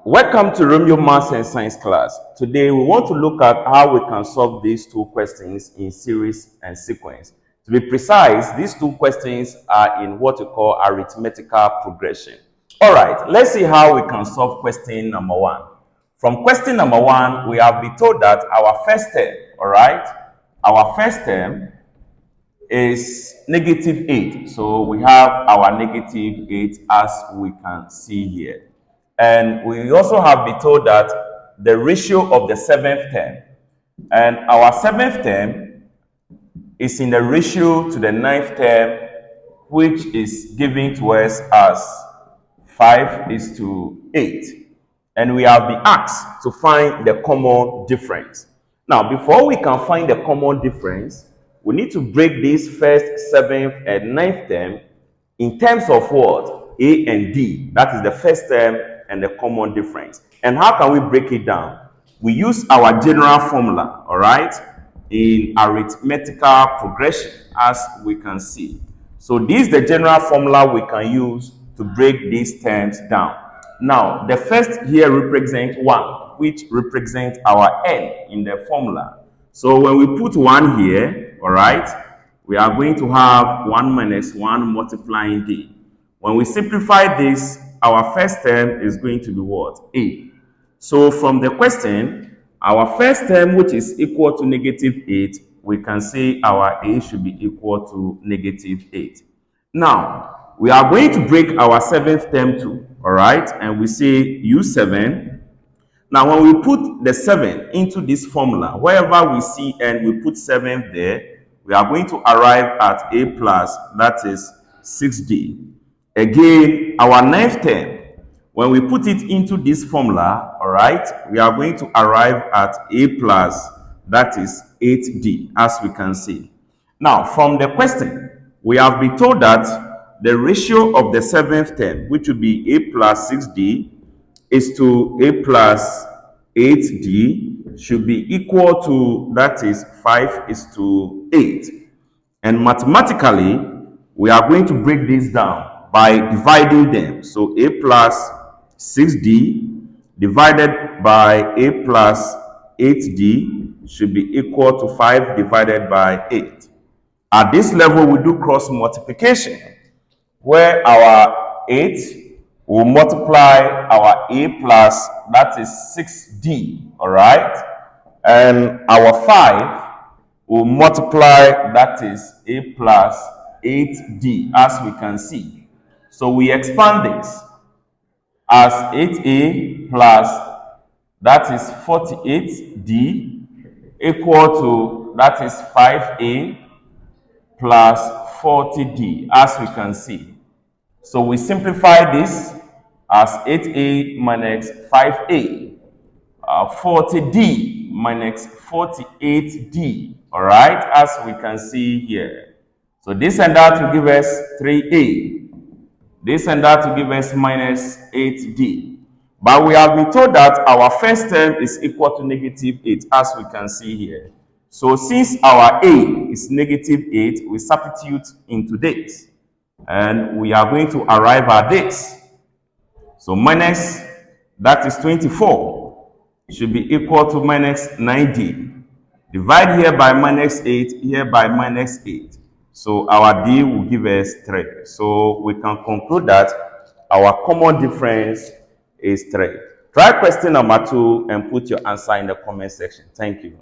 Welcome to Romeo Maths and Science class. Today we want to look at how we can solve these two questions in series and sequence. To be precise, these two questions are in what we call arithmetical progression. All right, let's see how we can solve question number one. From question number one, we have been told that our first term, all right, our first term is -8. So we have our -8 as we can see here. And we also have been told that the ratio of the seventh term, and our seventh term is in the ratio to the ninth term, which is given to us as 5:8. And we have been asked to find the common difference. Now, before we can find the common difference, we need to break this first, seventh, and ninth term in terms of what? A and D. That is the first term and the common difference. And how can we break it down? We use our general formula, all right, in arithmetical progression, as we can see. So this is the general formula we can use to break these terms down. Now, the first here represents 1, which represents our n in the formula. So when we put 1 here, all right, we are going to have 1 minus 1 multiplying d. When we simplify this, our first term is going to be what? A. So from the question, our first term, which is equal to -8, we can say our A should be equal to -8. Now, we are going to break our seventh term too, all right? And we say U7. Now, when we put the 7 into this formula, wherever we see n, we put 7 there, we are going to arrive at A plus, that is 6D. Again, our ninth term, when we put it into this formula, all right, we are going to arrive at A plus, that is 8D, as we can see. Now, from the question, we have been told that the ratio of the seventh term, which will be A plus 6D, is to A plus 8D, should be equal to, that is 5:8. And mathematically, we are going to break this down by dividing them. So A plus 6D divided by A plus 8D should be equal to 5 divided by 8. At this level, we do cross multiplication, where our 8 will multiply our A plus, that is 6D, all right? And our 5 will multiply, that is A plus 8D, as we can see. So we expand this as 8A plus, that is 48D, equal to, that is 5A plus 40D, as we can see. So we simplify this as 8A minus 5A, 40D minus 48D, all right, as we can see here. So this and that will give us 3A. This and that will give us minus 8D. But we have been told that our first term is equal to -8, as we can see here. So since our A is -8, we substitute into this. And we are going to arrive at this. So minus, that is 24, should be equal to minus 9D. Divide here by -8, here by -8. So our D will give us 3. So we can conclude that our common difference is 3. Try question number 2 and put your answer in the comment section. Thank you.